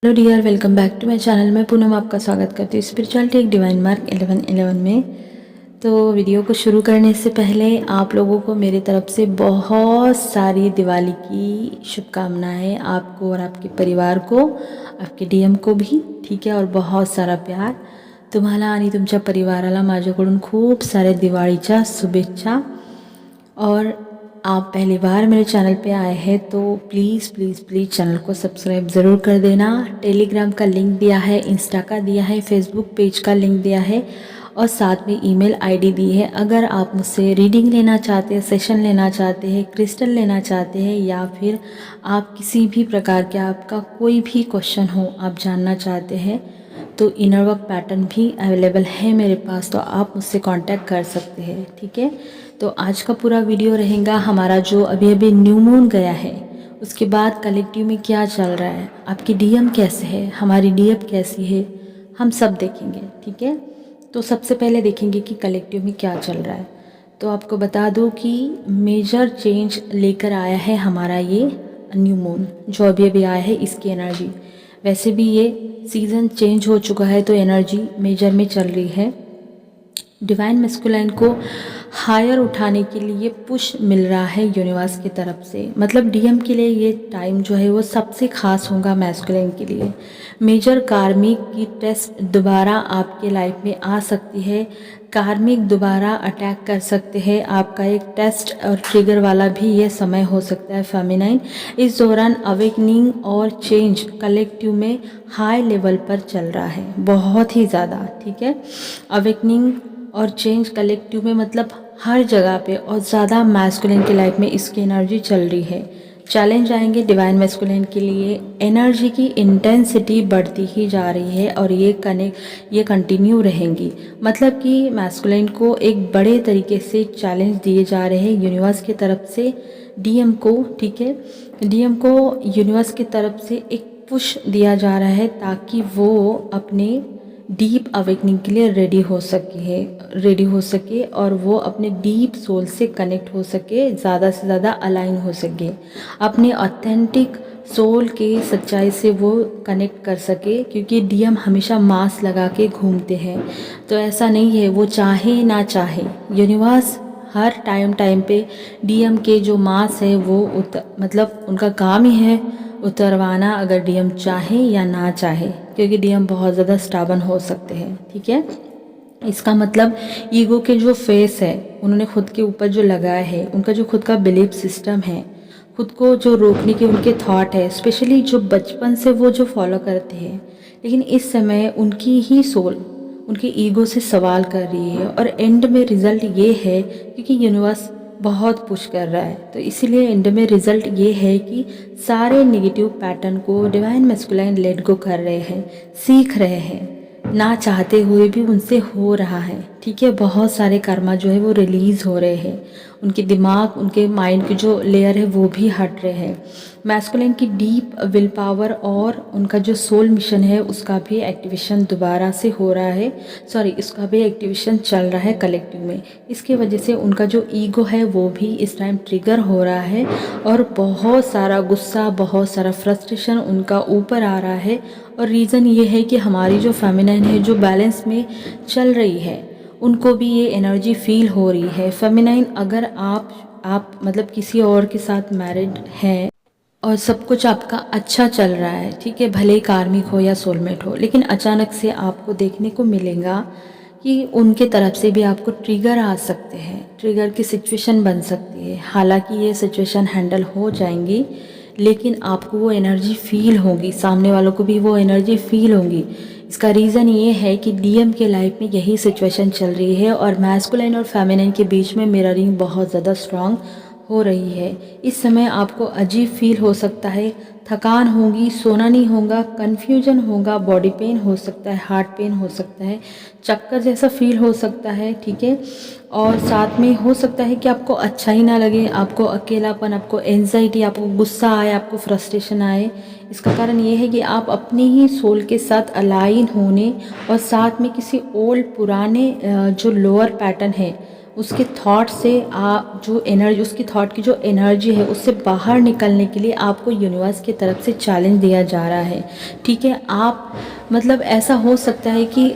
Hello dear, welcome back to my channel. मैं पूनम आपका स्वागत करती हूँ स्पिरिचुअलिटी एक डिवाइन मार्क 1111 में। तो वीडियो को शुरू करने से पहले आप लोगों को मेरी तरफ से बहुत सारी दिवाली की शुभकामनाएं, आपको और आपके परिवार को, आपके डीएम को भी, ठीक है। और बहुत सारा प्यार तुम्हाला आणि तुमच्या परिवाराला माझ्याकडून खूप सारे दिवाळीच्या शुभेच्छा। और आप पहली बार मेरे चैनल पे आए हैं तो प्लीज़ प्लीज़ प्लीज़ चैनल को सब्सक्राइब ज़रूर कर देना। टेलीग्राम का लिंक दिया है, इंस्टा का दिया है, फेसबुक पेज का लिंक दिया है और साथ में ईमेल आईडी दी है। अगर आप मुझसे रीडिंग लेना चाहते हैं, सेशन लेना चाहते हैं, क्रिस्टल लेना चाहते हैं या फिर आप किसी भी प्रकार के आपका कोई भी क्वेश्चन हो, आप जानना चाहते हैं, तो इनर वर्क पैटर्न भी अवेलेबल है मेरे पास, तो आप मुझसे कांटेक्ट कर सकते हैं, ठीक है। तो आज का पूरा वीडियो रहेगा हमारा जो अभी अभी न्यू मून गया है उसके बाद कलेक्टिव में क्या चल रहा है, आपकी डीएम कैसे है, हमारी डीएम कैसी है, हम सब देखेंगे, ठीक है। तो सबसे पहले देखेंगे कि कलेक्टिव में क्या चल रहा है। तो आपको बता दूं कि मेजर चेंज लेकर आया है हमारा ये न्यू मून जो अभी अभी आया है, इसकी एनर्जी। वैसे भी ये सीज़न चेंज हो चुका है तो एनर्जी मेजर में चल रही है। डिवाइन मैस्कुलाइन को हायर उठाने के लिए पुश मिल रहा है यूनिवर्स की तरफ से। मतलब डीएम के लिए ये टाइम जो है वो सबसे ख़ास होगा मैस्कुलाइन के लिए। मेजर कार्मिक की टेस्ट दोबारा आपके लाइफ में आ सकती है। कार्मिक दोबारा अटैक कर सकते हैं। आपका एक टेस्ट और ट्रिगर वाला भी ये समय हो सकता है फेमिनाइन। इस दौरान अवेकनिंग और चेंज कलेक्टिव में हाई लेवल पर चल रहा है, बहुत ही ज़्यादा, ठीक है। अवेकनिंग और चेंज कलेक्टिव में मतलब हर जगह पे और ज़्यादा मैस्कुलिन की लाइफ में इसकी एनर्जी चल रही है। चैलेंज आएंगे डिवाइन मैस्कुलिन के लिए, एनर्जी की इंटेंसिटी बढ़ती ही जा रही है और ये कंटिन्यू रहेंगी। मतलब कि मैस्कुलिन को एक बड़े तरीके से चैलेंज दिए जा रहे हैं यूनिवर्स की तरफ से डीएम को, ठीक है। डीएम को यूनिवर्स की तरफ से एक पुश दिया जा रहा है ताकि वो अपने डीप अवेकनिंग के लिए रेडी हो सके और वो अपने डीप सोल से कनेक्ट हो सके, ज़्यादा से ज़्यादा अलाइन हो सके, अपने ऑथेंटिक सोल के सच्चाई से वो कनेक्ट कर सके। क्योंकि डीएम हमेशा मास्क लगा के घूमते हैं, तो ऐसा नहीं है, वो चाहे ना चाहे यूनिवर्स हर टाइम पे डीएम के जो मास है वो मतलब उनका काम ही है उतरवाना, अगर डीएम चाहे या ना चाहे, क्योंकि डीएम बहुत ज़्यादा स्टाबन हो सकते हैं, ठीक है। इसका मतलब ईगो के जो फेस है उन्होंने खुद के ऊपर जो लगाया है, उनका जो खुद का बिलीफ सिस्टम है, खुद को जो रोकने के उनके थॉट है, स्पेशली जो बचपन से वो जो फॉलो करते हैं, लेकिन इस समय उनकी ही सोल उनके ईगो से सवाल कर रही है और एंड में रिज़ल्ट ये है, क्योंकि यूनिवर्स बहुत पुश कर रहा है, तो इसीलिए एंड में रिज़ल्ट ये है कि सारे नेगेटिव पैटर्न को डिवाइन मैस्कुलाइन लेट गो कर रहे हैं, सीख रहे हैं, ना चाहते हुए भी उनसे हो रहा है, ठीक है। बहुत सारे कर्मा जो है वो रिलीज़ हो रहे हैं, उनके दिमाग, उनके माइंड की जो लेयर है वो भी हट रहे हैं। मैस्कुलिन की डीप विल पावर और उनका जो सोल मिशन है उसका भी एक्टिवेशन दोबारा से हो रहा है, इसका भी एक्टिवेशन चल रहा है कलेक्टिव में। इसकी वजह से उनका जो ईगो है वो भी इस टाइम ट्रिगर हो रहा है और बहुत सारा गुस्सा, बहुत सारा फ्रस्ट्रेशन उनका ऊपर आ रहा है। और रीज़न ये है कि हमारी जो फेमिनाइन है जो बैलेंस में चल रही है, उनको भी ये एनर्जी फील हो रही है। फेमिनाइन, अगर आप मतलब किसी और के साथ मैरिड हैं और सब कुछ आपका अच्छा चल रहा है, ठीक है, भले ही कार्मिक हो या सोलमेट हो, लेकिन अचानक से आपको देखने को मिलेगा कि उनके तरफ से भी आपको ट्रिगर आ सकते हैं, ट्रिगर की सिचुएशन बन सकती है। हालांकि ये सिचुएशन हैंडल हो जाएंगी, लेकिन आपको वो एनर्जी फील होगी, सामने वालों को भी वो एनर्जी फील होगी। इसका रीज़न ये है कि डीएम के लाइफ में यही सिचुएशन चल रही है और मैस्कुलाइन और फेमिनाइन के बीच में मिररिंग बहुत ज़्यादा स्ट्रांग हो रही है। इस समय आपको अजीब फील हो सकता है, थकान होगी, सोना नहीं होगा, कन्फ्यूजन होगा, बॉडी पेन हो सकता है, हार्ट पेन हो सकता है, चक्कर जैसा फील हो सकता है, ठीक है। और साथ में हो सकता है कि आपको अच्छा ही ना लगे, आपको अकेलापन, आपको एंजाइटी, आपको गुस्सा आए, आपको फ्रस्ट्रेशन आए। इसका कारण ये है कि आप अपने ही सोल के साथ अलाइन होने और साथ में किसी ओल्ड पुराने जो लोअर पैटर्न है उसके थॉट से आप जो एनर्जी, उसकी थॉट की जो एनर्जी है उससे बाहर निकलने के लिए आपको यूनिवर्स की तरफ से चैलेंज दिया जा रहा है। ठीक है, आप मतलब ऐसा हो सकता है कि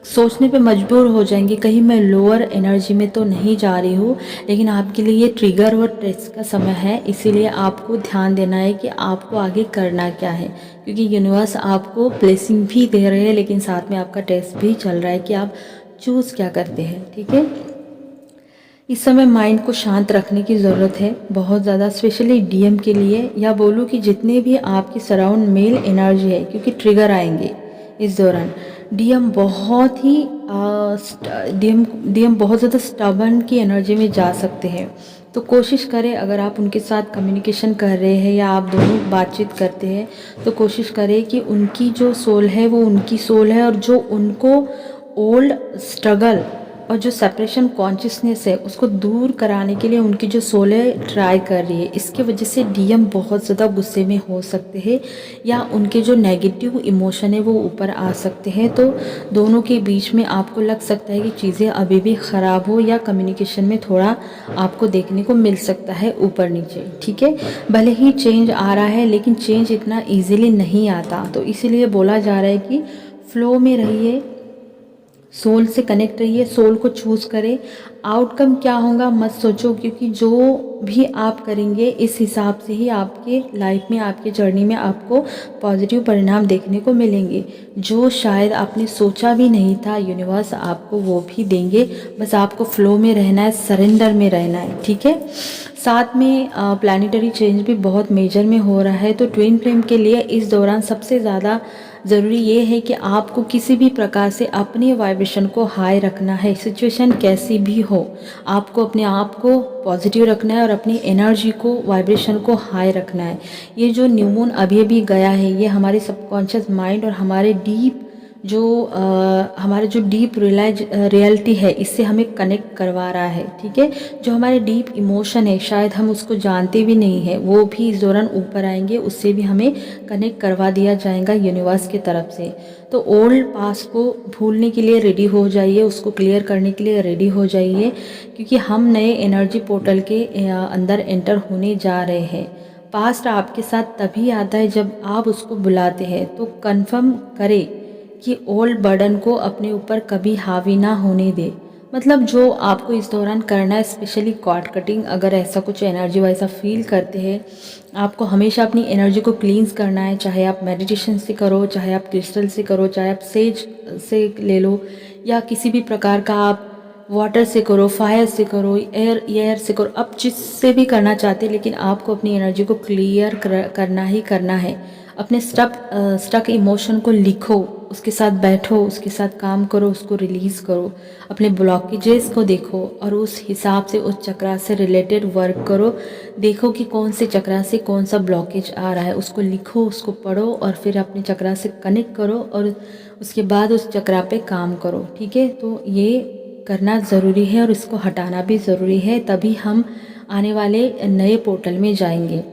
सोचने पे मजबूर हो जाएंगे कहीं मैं लोअर एनर्जी में तो नहीं जा रही हूँ, लेकिन आपके लिए ये ट्रिगर और टेस्ट का समय है। इसीलिए आपको ध्यान देना है कि आपको आगे करना क्या है, क्योंकि यूनिवर्स आपको ब्लेसिंग भी दे रहे हैं लेकिन साथ में आपका टेस्ट भी चल रहा है कि आप चूज़ क्या करते हैं। ठीक है, इस समय माइंड को शांत रखने की ज़रूरत है बहुत ज़्यादा, स्पेशली डीएम के लिए, या बोलूँ कि जितने भी आपकी सराउंड मेल एनर्जी है, क्योंकि ट्रिगर आएंगे इस दौरान। डीएम बहुत ही डीएम बहुत ज़्यादा स्टबर्न की एनर्जी में जा सकते हैं। तो कोशिश करें, अगर आप उनके साथ कम्युनिकेशन कर रहे हैं या आप दोनों बातचीत करते हैं, तो कोशिश करें कि उनकी जो सोल है वो उनकी सोल है, और जो उनको ओल्ड स्ट्रगल और जो सेपरेशन कॉन्शियसनेस है उसको दूर कराने के लिए उनकी जो सोल है ट्राई कर रही है। इसके वजह से डीएम बहुत ज़्यादा गुस्से में हो सकते हैं, या उनके जो नेगेटिव इमोशन है वो ऊपर आ सकते हैं। तो दोनों के बीच में आपको लग सकता है कि चीज़ें अभी भी ख़राब हो, या कम्युनिकेशन में थोड़ा आपको देखने को मिल सकता है ऊपर नीचे। ठीक है, भले ही चेंज आ रहा है लेकिन चेंज इतना ईजिली नहीं आता, तो इसीलिए बोला जा रहा है कि फ्लो में रहिए, सोल से कनेक्ट रहिए, सोल को चूज़ करें। आउटकम क्या होगा मत सोचो, क्योंकि जो भी आप करेंगे इस हिसाब से ही आपके लाइफ में, आपके जर्नी में आपको पॉजिटिव परिणाम देखने को मिलेंगे। जो शायद आपने सोचा भी नहीं था, यूनिवर्स आपको वो भी देंगे। बस आपको फ्लो में रहना है, सरेंडर में रहना है। ठीक है, साथ में प्लानिटरी चेंज भी बहुत मेजर में हो रहा है। तो ट्विन फ्लेम के लिए इस दौरान सबसे ज़्यादा ज़रूरी ये है कि आपको किसी भी प्रकार से अपने वाइब्रेशन को हाई रखना है। सिचुएशन कैसी भी हो, आपको अपने आप को पॉजिटिव रखना है और अपनी एनर्जी को, वाइब्रेशन को हाई रखना है। ये जो न्यू मून अभी अभी गया है, ये हमारे सबकॉन्शियस माइंड और हमारे डीप जो हमारे जो डीप रियलिटी है इससे हमें कनेक्ट करवा रहा है। ठीक है, जो हमारे डीप इमोशन है शायद हम उसको जानते भी नहीं है, वो भी इस दौरान ऊपर आएंगे, उससे भी हमें कनेक्ट करवा दिया जाएगा यूनिवर्स की तरफ से। तो ओल्ड पास को भूलने के लिए रेडी हो जाइए, उसको क्लियर करने के लिए रेडी हो जाइए, क्योंकि हम नए एनर्जी पोर्टल के अंदर एंटर होने जा रहे हैं। पास्ट आपके साथ तभी आता है जब आप उसको बुलाते हैं। तो कंफर्म करें कि ओल्ड बर्डन को अपने ऊपर कभी हावी ना होने दे। मतलब जो आपको इस दौरान करना है, स्पेशली कॉर्ड कटिंग, अगर ऐसा कुछ एनर्जी वाइज आप फील करते हैं, आपको हमेशा अपनी एनर्जी को क्लींस करना है। चाहे आप मेडिटेशन से करो, चाहे आप क्रिस्टल से करो, चाहे आप सेज से ले लो, या किसी भी प्रकार का आप वाटर से करो, फायर से करो, एयर से करो, आप जिससे भी करना चाहते हैं, लेकिन आपको अपनी एनर्जी को क्लियर करना ही करना है। अपने स्टक इमोशन को लिखो, उसके साथ बैठो, उसके साथ काम करो, उसको रिलीज़ करो। अपने ब्लॉकेजेस को देखो और उस हिसाब से उस चक्रा से रिलेटेड वर्क करो। देखो कि कौन से चक्रा से कौन सा ब्लॉकेज आ रहा है, उसको लिखो, उसको पढ़ो और फिर अपने चक्रा से कनेक्ट करो और उसके बाद उस चक्रा पे काम करो। ठीक है, तो ये करना ज़रूरी है और इसको हटाना भी ज़रूरी है, तभी हम आने वाले नए पोर्टल में जाएंगे।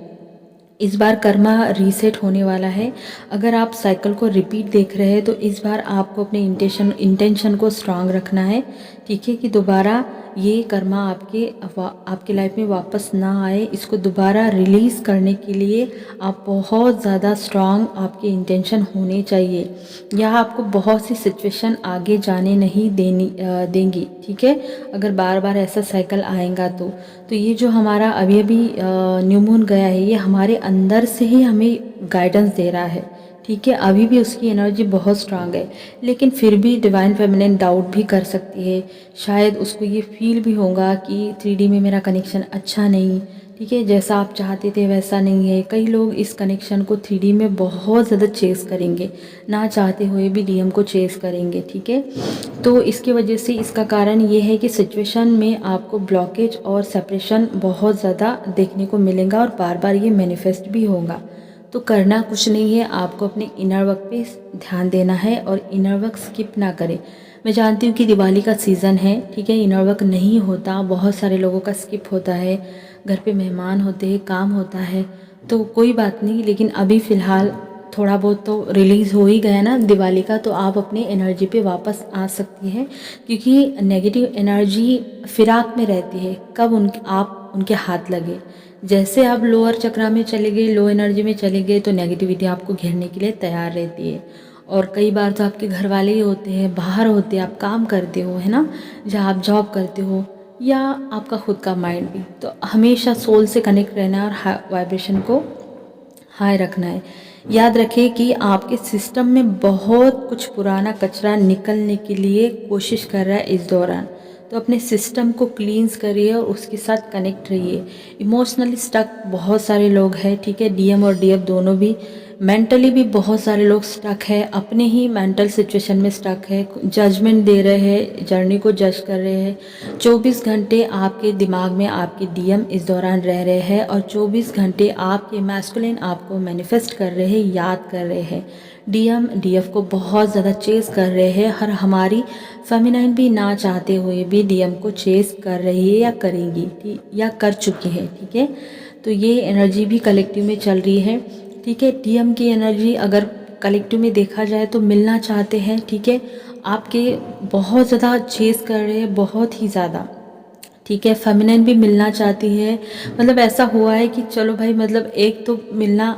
इस बार कर्मा रीसेट होने वाला है। अगर आप साइकिल को रिपीट देख रहे हैं तो इस बार आपको अपने इंटेंशन को स्ट्रांग रखना है। ठीक है, कि दोबारा ये कर्मा आपके लाइफ में वापस ना आए। इसको दोबारा रिलीज़ करने के लिए आप बहुत ज़्यादा स्ट्रांग आपके इंटेंशन होने चाहिए। यह आपको बहुत सी सिचुएशन आगे जाने नहीं देंगी। ठीक है, अगर बार बार ऐसा साइकिल आएगा तो ये जो हमारा अभी अभी न्यू मून गया है, ये हमारे अंदर से ही हमें गाइडेंस दे रहा है। ठीक है, अभी भी उसकी एनर्जी बहुत स्ट्रांग है, लेकिन फिर भी डिवाइन फेमिनिन डाउट भी कर सकती है। शायद उसको ये फील भी होगा कि 3D में मेरा कनेक्शन अच्छा नहीं, ठीक है, जैसा आप चाहते थे वैसा नहीं है। कई लोग इस कनेक्शन को 3D में बहुत ज़्यादा चेस करेंगे, ना चाहते हुए भी डीएम को चेस करेंगे। ठीक है, तो इसकी वजह से इसका कारण ये है कि सिचुएशन में आपको ब्लॉकेज और सेपरेशन बहुत ज़्यादा देखने को मिलेगा और बार बार ये मैनिफेस्ट भी होगा। तो करना कुछ नहीं है, आपको अपने इनर वर्क पे ध्यान देना है और इनर वर्क स्किप ना करें। मैं जानती हूँ कि दिवाली का सीज़न है, ठीक है, इनर वर्क नहीं होता, बहुत सारे लोगों का स्किप होता है, घर पे मेहमान होते हैं, काम होता है, तो कोई बात नहीं, लेकिन अभी फ़िलहाल थोड़ा बहुत तो रिलीज़ हो ही गया ना दिवाली का, तो आप अपनी एनर्जी पे वापस आ सकती हैं। क्योंकि नेगेटिव एनर्जी फिराक में रहती है, कब आप उनके हाथ लगे। जैसे आप लोअर चक्रा में चले गए, लो एनर्जी में चले गए, तो नेगेटिविटी आपको घेरने के लिए तैयार रहती है। और कई बार तो आपके घर वाले ही होते हैं, बाहर होते हैं, आप काम करते हो, है ना, जहाँ आप जॉब करते हो, या आपका खुद का माइंड भी। तो हमेशा सोल से कनेक्ट रहना है और वाइब्रेशन को हाई रखना है। याद रखिए कि आपके सिस्टम में बहुत कुछ पुराना कचरा निकलने के लिए कोशिश कर रहा है इस दौरान। तो अपने सिस्टम को क्लींस करिए और उसके साथ कनेक्ट रहिए। इमोशनली स्टक बहुत सारे लोग हैं, ठीक है, डीएम और डीएफ दोनों भी। मेंटली भी बहुत सारे लोग स्टक है, अपने ही मेंटल सिचुएशन में स्टक है, जजमेंट दे रहे हैं, जर्नी को जज कर रहे हैं। 24 घंटे आपके दिमाग में आपके डीएम इस दौरान रह रहे हैं और 24 घंटे आपके मैस्कुलिन आपको मैनिफेस्ट कर रहे हैं, याद कर रहे हैं। डीएम डीएफ को बहुत ज़्यादा चेस कर रहे हैं, और हमारी फेमिनाइन भी ना चाहते हुए भी डीएम को चेस कर रही है या करेगी, ठीक, या कर चुकी है, ठीक है। तो ये एनर्जी भी कलेक्टिव में चल रही है, ठीक है। डीएम की एनर्जी अगर कलेक्टिव में देखा जाए तो मिलना चाहते हैं, ठीक है, आपके बहुत ज़्यादा चेस कर रहे हैं, बहुत ही ज़्यादा, ठीक है। फेमिनाइन भी मिलना चाहती है, मतलब ऐसा हुआ है कि चलो भाई, मतलब एक तो मिलना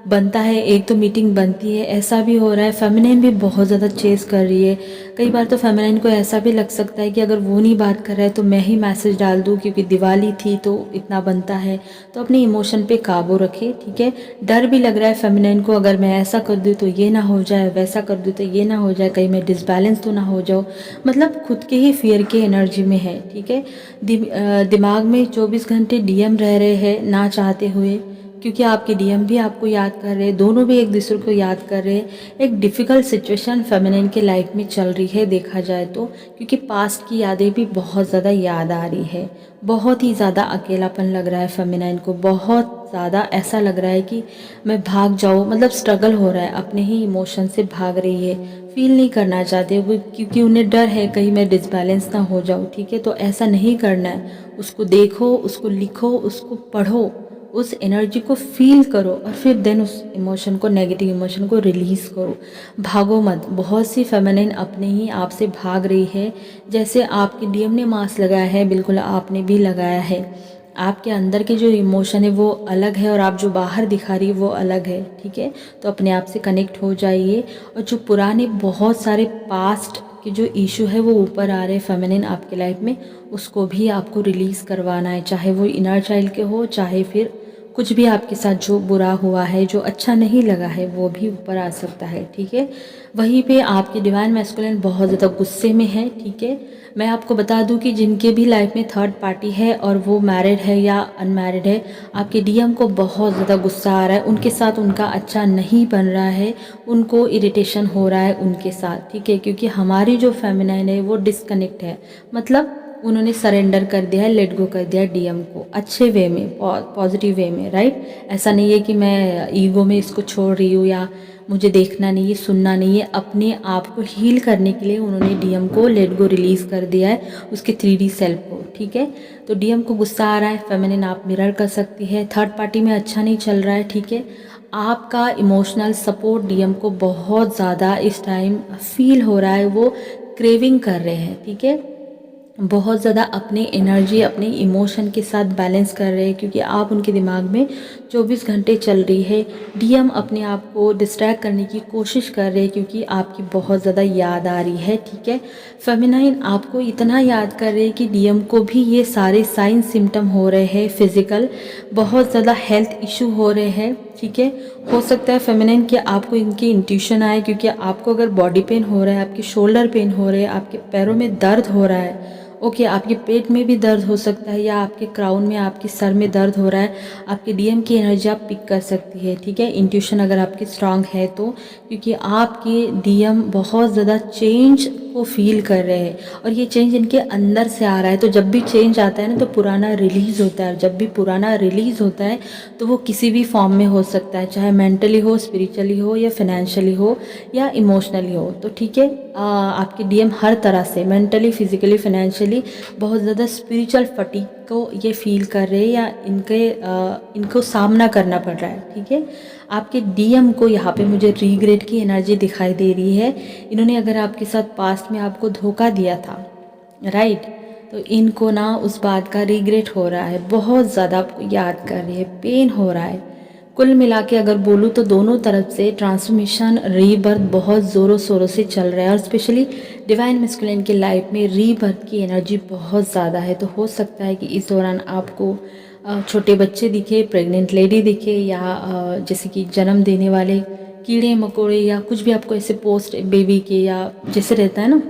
बनता है, एक तो मीटिंग बनती है, ऐसा भी हो रहा है। फेमिनाइन भी बहुत ज़्यादा चेस कर रही है। कई बार तो फेमिनाइन को ऐसा भी लग सकता है कि अगर वो नहीं बात कर रहा है तो मैं ही मैसेज डाल दूँ, क्योंकि दिवाली थी तो इतना बनता है। तो अपने इमोशन पे काबू रखे, ठीक है। डर भी लग रहा है फेमिनाइन को, अगर मैं ऐसा कर दूँ तो ये ना हो जाए, वैसा कर दूँ तो ये ना हो जाए, कहीं मैं डिसबैलेंस तो ना हो जाऊँ, मतलब खुद के ही फियर के एनर्जी में है, ठीक है। दिमाग में 24 घंटे डीएम रह रहे हैं ना चाहते हुए, क्योंकि आपके डीएम भी आपको याद कर रहे हैं, दोनों भी एक दूसरे को याद कर रहे हैं। एक डिफ़िकल्ट सिचुएशन फेमिनिन के लाइफ में चल रही है देखा जाए तो, क्योंकि पास्ट की यादें भी बहुत ज़्यादा याद आ रही है। बहुत ही ज़्यादा अकेलापन लग रहा है फेमिनिन को, बहुत ज़्यादा ऐसा लग रहा है कि मैं भाग जाऊँ, मतलब स्ट्रगल हो रहा है, अपने ही इमोशन से भाग रही है, फील नहीं करना चाहते वो, क्योंकि उन्हें डर है कहीं मैं डिसबैलेंस ना हो जाऊँ, ठीक है। तो ऐसा नहीं करना है, उसको देखो, उसको लिखो, उसको पढ़ो, उस एनर्जी को फील करो, और फिर देन उस इमोशन को, नेगेटिव इमोशन को रिलीज़ करो। भागो मत। बहुत सी फेमिनिन अपने ही आप से भाग रही है, जैसे आपके डीएम ने मास्क लगाया है, बिल्कुल आपने भी लगाया है। आपके अंदर के जो इमोशन है वो अलग है, और आप जो बाहर दिखा रही है वो अलग है, ठीक है। तो अपने आप से कनेक्ट हो जाइए, और जो पुराने बहुत सारे पास्ट के जो इशू है वो ऊपर आ रहे हैं फेमिनिन आपके लाइफ में, उसको भी आपको रिलीज़ करवाना है, चाहे वो इनर चाइल्ड के हो, चाहे फिर कुछ भी आपके साथ जो बुरा हुआ है, जो अच्छा नहीं लगा है, वो भी ऊपर आ सकता है, ठीक है। वहीं पे आपके डिवाइन मैस्कुलिन बहुत ज़्यादा गुस्से में है, ठीक है। मैं आपको बता दूं कि जिनके भी लाइफ में थर्ड पार्टी है और वो मैरिड है या अनमैरिड है, आपके डीएम को बहुत ज़्यादा गुस्सा आ रहा है, उनके साथ उनका अच्छा नहीं बन रहा है, उनको इरिटेशन हो रहा है उनके साथ, ठीक है। क्योंकि हमारी जो फेमिनाइन है वो डिस्कनेक्ट है, मतलब उन्होंने सरेंडर कर दिया है, लेट गो कर दिया है डीएम को, अच्छे वे में, पॉजिटिव वे में, राइट। ऐसा नहीं है कि मैं ईगो में इसको छोड़ रही हूँ या मुझे देखना नहीं है, सुनना नहीं है, अपने आप को हील करने के लिए उन्होंने डीएम को लेट गो रिलीज़ कर दिया है, उसके 3D सेल्फ को, ठीक है। तो डीएम को गुस्सा आ रहा है, फेमिनिन आप मिरर कर सकती है, थर्ड पार्टी में अच्छा नहीं चल रहा है, ठीक है। आपका इमोशनल सपोर्ट डीएम को बहुत ज़्यादा इस टाइम फील हो रहा है, वो क्रेविंग कर रहे हैं, ठीक है। बहुत ज़्यादा अपनी एनर्जी, अपने इमोशन के साथ बैलेंस कर रहे हैं, क्योंकि आप उनके दिमाग में 24 घंटे चल रही है। डीएम अपने आप को डिस्ट्रैक्ट करने की कोशिश कर रहे हैं, क्योंकि आपकी बहुत ज़्यादा याद आ रही है, ठीक है। फेमिनाइन आपको इतना याद कर रहे हैं कि डीएम को भी ये सारे साइन सिम्टम हो रहे हैं, फिज़िकल बहुत ज़्यादा हेल्थ इशू हो रहे हैं, ठीक है। हो सकता है फेमिनाइन कि आपको इनकी इंट्यूशन आए, क्योंकि आपको अगर बॉडी पेन हो रहा है, आपके शोल्डर पेन हो रहे हैं, आपके पैरों में दर्द हो रहा है, ओके, आपके पेट में भी दर्द हो सकता है, या आपके क्राउन में, आपके सर में दर्द हो रहा है, आपके डीएम की एनर्जी आप पिक कर सकती है, ठीक है। इंट्यूशन अगर आपकी स्ट्रांग है तो, क्योंकि आपके डीएम बहुत ज़्यादा चेंज को फील कर रहे हैं, और ये चेंज इनके अंदर से आ रहा है। तो जब भी चेंज आता है ना, तो पुराना रिलीज़ होता है, और जब भी पुराना रिलीज़ होता है तो वो किसी भी फॉर्म में हो सकता है, चाहे मेंटली हो, स्पिरिचुअली हो, या फिनेंशियली हो, या इमोशनली हो, तो ठीक है। आपके डीएम हर तरह से, मेंटली, फिजिकली, फाइनेंशियली बहुत ज़्यादा स्पिरिचुअल फटीग इनको ये फील कर रहे हैं या इनको सामना करना पड़ रहा है, ठीक है। आपके डीएम को यहाँ पे मुझे रीग्रेट की एनर्जी दिखाई दे रही है। इन्होंने अगर आपके साथ पास्ट में आपको धोखा दिया था, राइट, तो इनको ना उस बात का रिग्रेट हो रहा है, बहुत ज़्यादा आपको याद कर रही है, पेन हो रहा है। कुल मिला के अगर बोलूँ तो दोनों तरफ से ट्रांसफॉर्मेशन, रीबर्थ बहुत ज़ोरों शोरों से चल रहा है, और स्पेशली डिवाइन मैस्कुलिन की लाइफ में रीबर्थ की एनर्जी बहुत ज़्यादा है। तो हो सकता है कि इस दौरान आपको छोटे बच्चे दिखे, प्रेग्नेंट लेडी दिखे, या जैसे कि जन्म देने वाले कीड़े मकोड़े, या कुछ भी आपको ऐसे पोस्ट बेबी के, या जैसे रहता है ना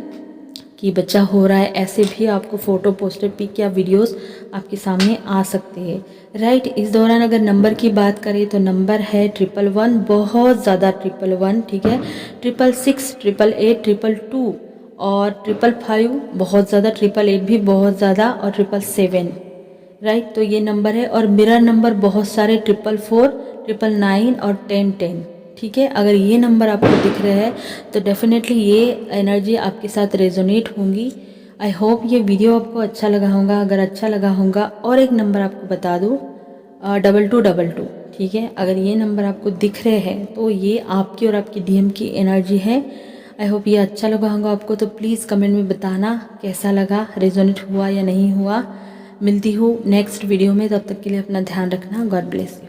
कि बच्चा हो रहा है, ऐसे भी आपको फ़ोटो, पोस्टर, पिक या वीडियोस आपके सामने आ सकते हैं, राइट। इस दौरान अगर नंबर की बात करें तो नंबर है 111, बहुत ज़्यादा 111, ठीक है, 666, 888, 222 और 555 बहुत ज़्यादा, 888 भी बहुत ज़्यादा, और 777, राइट। तो ये नंबर है, और मिरर नंबर बहुत सारे, 444, 999 और 1010, ठीक है। अगर ये नंबर आपको दिख रहे हैं तो डेफिनेटली ये एनर्जी आपके साथ रेजोनेट होंगी। आई होप ये वीडियो आपको अच्छा लगा होगा। अगर अच्छा लगा होगा, और एक नंबर आपको बता दूँ, 2222, ठीक है। अगर ये नंबर आपको दिख रहे हैं तो ये आपकी और आपकी डीएम की एनर्जी है। आई होप ये अच्छा लगा होगा आपको, तो प्लीज़ कमेंट में बताना कैसा लगा, रेजोनेट हुआ या नहीं हुआ। मिलती हूँ नेक्स्ट वीडियो में, तब तक के लिए अपना ध्यान रखना। God bless you.